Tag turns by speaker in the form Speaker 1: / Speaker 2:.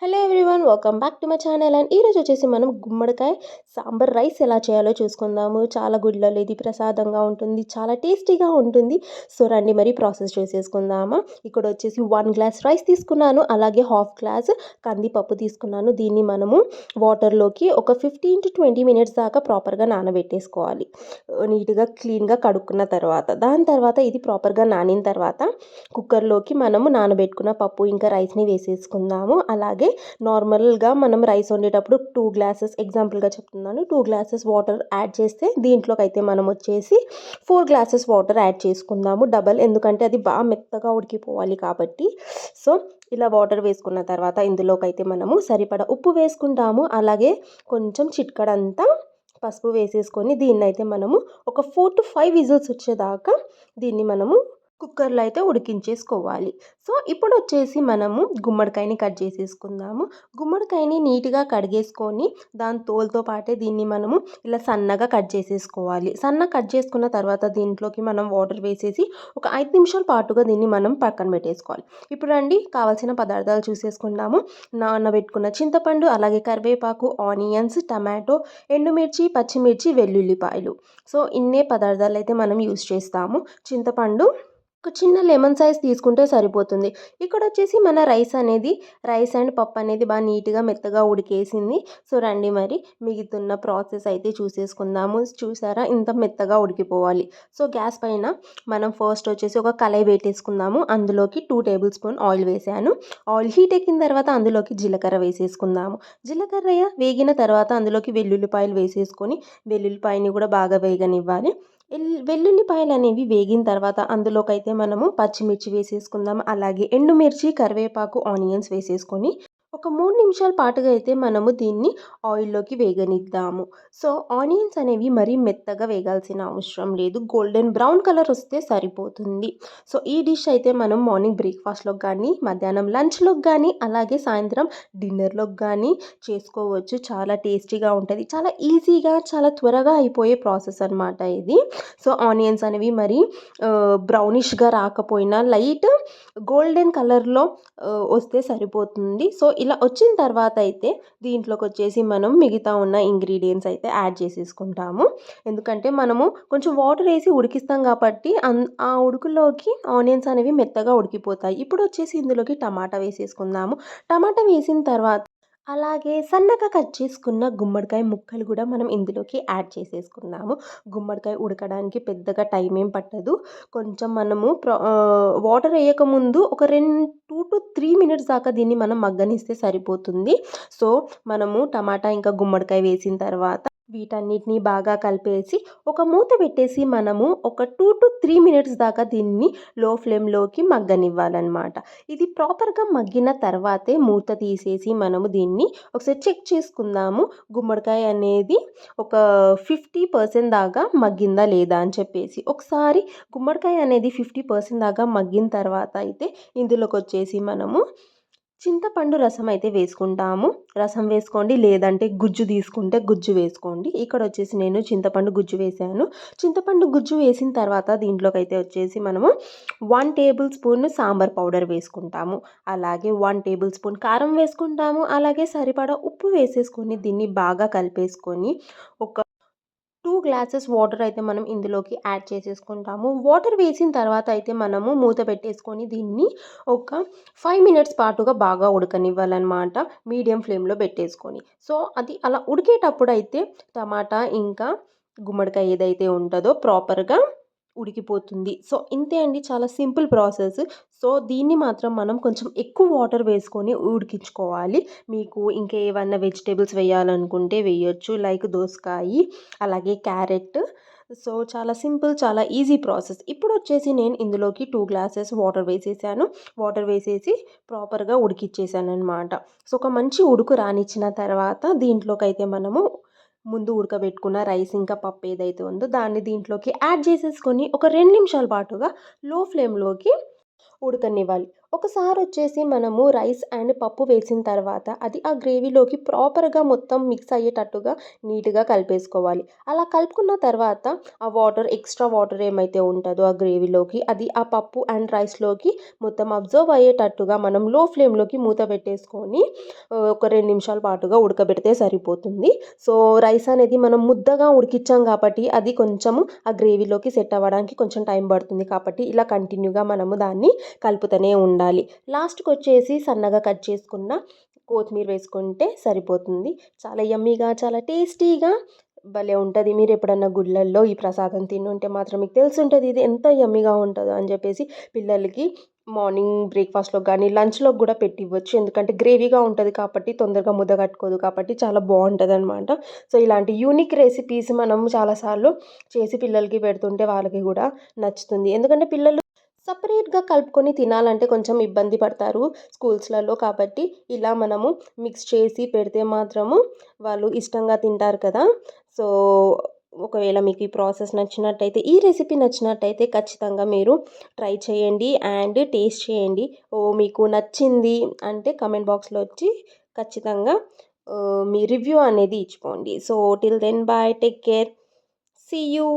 Speaker 1: Hello everyone, welcome back to my channel. And ఈరోజు వచ్చేసి మనం గుమ్మడికాయ సాంబార్ రైస్ ఎలా చేయాలో చూసుకుందాము. చాలా గుడ్లలో ఇది ప్రసాదంగా ఉంటుంది, చాలా టేస్టీగా ఉంటుంది. సో రండి మరి ప్రాసెస్ చేసేసుకుందామా. ఇక్కడ వచ్చేసి 1 గ్లాస్ రైస్ తీసుకున్నాను, అలాగే హాఫ్ గ్లాస్ కందిపప్పు తీసుకున్నాను. దీన్ని మనము వాటర్లోకి ఒక 15 to 20 మినిట్స్ దాకా ప్రాపర్గా నానబెట్టేసుకోవాలి. నీట్గా క్లీన్గా కడుక్కున్న తర్వాత దాని తర్వాత ఇది ప్రాపర్గా నానిన తర్వాత కుక్కర్లోకి మనము నానబెట్టుకున్న పప్పు ఇంకా రైస్ని వేసేసుకుందాము. అలాగే నార్మల్గా మనం రైస్ వండేటప్పుడు 2 గ్లాసెస్, ఎగ్జాంపుల్గా చెప్తున్నాను, 2 గ్లాసెస్ వాటర్ యాడ్ చేస్తే దీంట్లోకి అయితే మనం వచ్చేసి 4 గ్లాసెస్ వాటర్ యాడ్ చేసుకుందాము, డబల్. ఎందుకంటే అది బాగా మెత్తగా ఉడికిపోవాలి కాబట్టి. సో ఇలా వాటర్ వేసుకున్న తర్వాత ఇందులోకి అయితే మనము సరిపడా ఉప్పు వేసుకుంటాము. అలాగే కొంచెం చిట్కడంతా పసుపు వేసేసుకొని దీన్ని అయితే మనము ఒక 4 to 5 విజిల్స్ వచ్చేదాకా దీన్ని మనము కుక్కర్లో అయితే ఉడికించేసుకోవాలి. సో ఇప్పుడు వచ్చేసి మనము గుమ్మడికాయని కట్ చేసేసుకుందాము. గుమ్మడికాయని నీట్గా కడిగేసుకొని దాని తోలుతో పాటే దీన్ని మనము ఇలా సన్నగా కట్ చేసేసుకోవాలి. సన్నగా కట్ చేసుకున్న తర్వాత దీంట్లోకి మనం వాటర్ వేసేసి ఒక 5 నిమిషాల పాటుగా దీన్ని మనం పక్కన పెట్టేసుకోవాలి. ఇప్పుడు రండి కావాల్సిన పదార్థాలు చూసేసుకుందాము. నానబెట్టుకున్న చింతపండు, అలాగే కరివేపాకు, ఆనియన్స్, టమాటో, ఎండుమిర్చి, పచ్చిమిర్చి, వెల్లుల్లిపాయలు. సో ఇన్నే పదార్థాలు అయితే మనం యూస్ చేస్తాము. చింతపండు ఒక చిన్న లెమన్ సైజ్ తీసుకుంటే సరిపోతుంది. ఇక్కడ వచ్చేసి మన రైస్ అండ్ పప్పు అనేది బాగా నీట్గా మెత్తగా ఉడికేసింది. సో రండి మరి మిగుతున్న ప్రాసెస్ అయితే చూసేసుకుందాము. చూసారా, ఇంత మెత్తగా ఉడికిపోవాలి. సో గ్యాస్ పైన మనం ఫస్ట్ వచ్చేసి ఒక కళాయి పెట్టేసుకుందాము. అందులోకి 2 టేబుల్ స్పూన్ ఆయిల్ వేసాను. ఆయిల్ హీట్ ఎక్కిన తర్వాత అందులోకి జీలకర్ర వేసేసుకుందాము. జీలకర్ర వేగిన తర్వాత అందులోకి వెల్లుల్లిపాయలు వేసేసుకొని వెల్లుల్లిపాయని కూడా బాగా వేగనివ్వాలి. వెల్లుల్లిపాయలు అనేవి వేగిన తర్వాత అందులోకైతే మనము పచ్చిమిర్చి వేసేసుకుందాం. అలాగే ఎండుమిర్చి, కరివేపాకు, ఆనియన్స్ వేసేసుకొని ఒక 3 నిమిషాల పాటుగా అయితే మనము దీన్ని ఆయిల్లోకి వేగనిద్దాము. సో ఆనియన్స్ అనేవి మరీ మెత్తగా వేగాల్సిన అవసరం లేదు, గోల్డెన్ బ్రౌన్ కలర్ వస్తే సరిపోతుంది. సో ఈ డిష్ అయితే మనం మార్నింగ్ బ్రేక్ఫాస్ట్లోకి కానీ, మధ్యాహ్నం లంచ్లోకి కానీ, అలాగే సాయంత్రం డిన్నర్లోకి కానీ చేసుకోవచ్చు. చాలా టేస్టీగా ఉంటుంది, చాలా ఈజీగా, చాలా త్వరగా అయిపోయే ప్రాసెస్ అనమాట ఇది. సో ఆనియన్స్ అనేవి మరి బ్రౌనిష్గా రాకపోయినా లైట్ గోల్డెన్ కలర్లో వస్తే సరిపోతుంది. సో ఇలా వచ్చిన తర్వాత అయితే దీంట్లోకి వచ్చేసి మనం మిగతా ఉన్న ఇంగ్రీడియంట్స్ అయితే యాడ్ చేసేసుకుంటాము. ఎందుకంటే మనము కొంచెం వాటర్ వేసి ఉడికిస్తాం కాబట్టి ఆ ఉడుకులోకి ఆనియన్స్ అనేవి మెత్తగా ఉడికిపోతాయి. ఇప్పుడు వచ్చేసి ఇందులోకి టమాటా వేసేసుకుందాము. టమాటా వేసిన తర్వాత అలాగే సన్నగా కట్ చేసుకున్న గుమ్మడికాయ ముక్కలు కూడా మనం ఇందులోకి యాడ్ చేసేసుకుందాము. గుమ్మడికాయ ఉడకడానికి పెద్దగా టైం ఏం పట్టదు. కొంచెం మనము వాటర్ వేయకముందు ఒక 2 to 3 మినిట్స్ దాకా దీన్ని మనం మగ్గనిస్తే సరిపోతుంది. సో మనము టమాటా ఇంకా గుమ్మడికాయ వేసిన తర్వాత వీటన్నిటిని బాగా కలిపేసి ఒక మూత పెట్టేసి మనము ఒక 2 to 3 మినిట్స్ దాకా దీన్ని లో ఫ్లేమ్లోకి మగ్గనివ్వాలన్నమాట. ఇది ప్రాపర్గా మగ్గిన తర్వాతే మూత తీసేసి మనము దీన్ని ఒకసారి చెక్ చేసుకుందాము. గుమ్మడికాయ అనేది ఒక 50% దాకా మగ్గిందా లేదా అని చెప్పేసి ఒకసారి గుమ్మడికాయ అనేది 50% దాకా మగ్గిన తర్వాత అయితే ఇందులోకి వచ్చేసి మనము చింతపండు రసం అయితే వేసుకుంటాము. రసం వేసుకోండి, లేదంటే గుజ్జు తీసుకుంటే గుజ్జు వేసుకోండి. ఇక్కడ వచ్చేసి నేను చింతపండు గుజ్జు వేసాను. చింతపండు గుజ్జు వేసిన తర్వాత దీంట్లోకి అయితే వచ్చేసి మనము 1 టేబుల్ స్పూన్ సాంబార్ పౌడర్ వేసుకుంటాము. అలాగే 1 టేబుల్ స్పూన్ కారం వేసుకుంటాము. అలాగే సరిపడా ఉప్పు వేసేసుకొని దీన్ని బాగా కలిపేసుకొని ఒక 2 గ్లాసెస్ వాటర్ అయితే మనం ఇందులోకి యాడ్ చేసేసుకుంటాము. వాటర్ వేసిన తర్వాత అయితే మనము మూత పెట్టేసుకొని దీన్ని ఒక 5 మినిట్స్ పాటుగా బాగా ఉడకనివ్వాలన్నమాట, మీడియం ఫ్లేమ్లో పెట్టేసుకొని. సో అది అలా ఉడికేటప్పుడు అయితే టమాటా ఇంకా గుమ్మడికాయ ఏదైతే ఉంటుందో ప్రాపర్గా ఉడికిపోతుంది. సో ఇంతే అండి, చాలా సింపుల్ ప్రాసెస్. సో దీన్ని మాత్రం మనం కొంచెం ఎక్కువ వాటర్ వేసుకొని ఉడికించుకోవాలి. మీకు ఇంకా ఏమన్నా వెజిటేబుల్స్ వేయాలనుకుంటే వేయొచ్చు, లైక్ దోసకాయ, అలాగే క్యారెట్. సో చాలా సింపుల్, చాలా ఈజీ ప్రాసెస్. ఇప్పుడు వచ్చేసి నేను ఇందులోకి 2 గ్లాసెస్ వాటర్ వేసేసాను. వాటర్ వేసేసి ప్రాపర్గా ఉడికిచ్చేసాను అనమాట. సో ఒక మంచి ఉడుకు రానిచ్చిన తర్వాత దీంట్లోకి అయితే మనము ముందు ఉడకబెట్టుకున్న రైస్ ఇంకా పప్పు ఏదైతే ఉందో దాన్ని దీంట్లోకి యాడ్ చేసేసుకొని ఒక 2 నిమిషాల పాటుగా లో ఫ్లేమ్లోకి ఉడకనివ్వాలి. ఒకసారి వచ్చేసి మనము రైస్ అండ్ పప్పు వేసిన తర్వాత అది ఆ గ్రేవీలోకి ప్రాపర్‌గా మొత్తం మిక్స్ అయ్యేటట్టుగా నీట్‌గా కలిపేసుకోవాలి. అలా కలుపుకున్న తర్వాత ఆ ఎక్స్‌ట్రా వాటర్ ఏమైతే ఉంటదో ఆ గ్రేవీలోకి అది ఆ పప్పు అండ్ రైస్‌లోకి మొత్తం అబ్జర్వ్ అయ్యేటట్టుగా మనం లో ఫ్లేమ్‌లోకి మూత పెట్టేసుకొని ఒక 2 నిమిషాల పాటుగా ఉడకబెడితే సరిపోతుంది. సో, రైస్ అనేది మనం ముద్దగా ఉడికిచ్చాం కాబట్టి అది కొంచెము ఆ గ్రేవీలోకి సెట్ అవ్వడానికి కొంచెం టైం పడుతుంది కాబట్టి ఇలా కంటిన్యూగా మనము దాన్ని కలుపుతూనే ఉండాలి. లాస్ట్‌కొచ్చేసి సన్నగా కట్ చేసుకున్న కొత్తిమీర వేసుకుంటే సరిపోతుంది. చాలా యమ్మీగా, చాలా టేస్టీగా భలే ఉంటది. మీరెప్పుడన్నా గుళ్ళల్లో ఈ ప్రసాదం తినుంటే మాత్రం మీకు తెలిసుంటది ఇది ఎంత యమ్మీగా ఉంటదో అని చెప్పేసి. పిల్లలకి మార్నింగ్ బ్రేక్‌ఫాస్ట్‌లోకి గానీ, లంచ్‌లోకి గూడా పెట్టివ్వచ్చు. ఎందుకంటే గ్రేవీగా ఉంటది కాబట్టి తొందరగా ముద్ద కట్టుకోదు కాబట్టి చాలా బావుంటదనమాట. సో, ఇలాంటి యూనిక్ రెసిపీస్ మనం చాలా సార్లు చేసి పిల్లలకి పెడుతుంటే వాళ్ళకి గూడా నచ్చుతుంది. ఎందుకంటే పిల్లలు సెపరేట్‌గా కలుపుకొని తినాలంటే కొంచెం ఇబ్బంది పడతారు స్కూల్స్‌లలో. కాబట్టి ఇలా మనము మిక్స్ చేసి పెడితే మాత్రము వాళ్ళు ఇష్టంగా తింటారు కదా! సో, ఒకవేళ మీకు ఈ ప్రాసెస్ నచ్చినట్టయితే, ఈ రెసిపీ నచ్చినట్టయితే ఖచ్చితంగా మీరు ట్రై చేయండి అండ్ టేస్ట్ చేయండి. ఓహ్! మీకు నచ్చింది అంటే కామెంట్ బాక్స్‌లో వచ్చి ఖచ్చితంగా మీ రివ్యూ అనేది ఇచ్చుకోండి. So, till then bye. Take care. See you.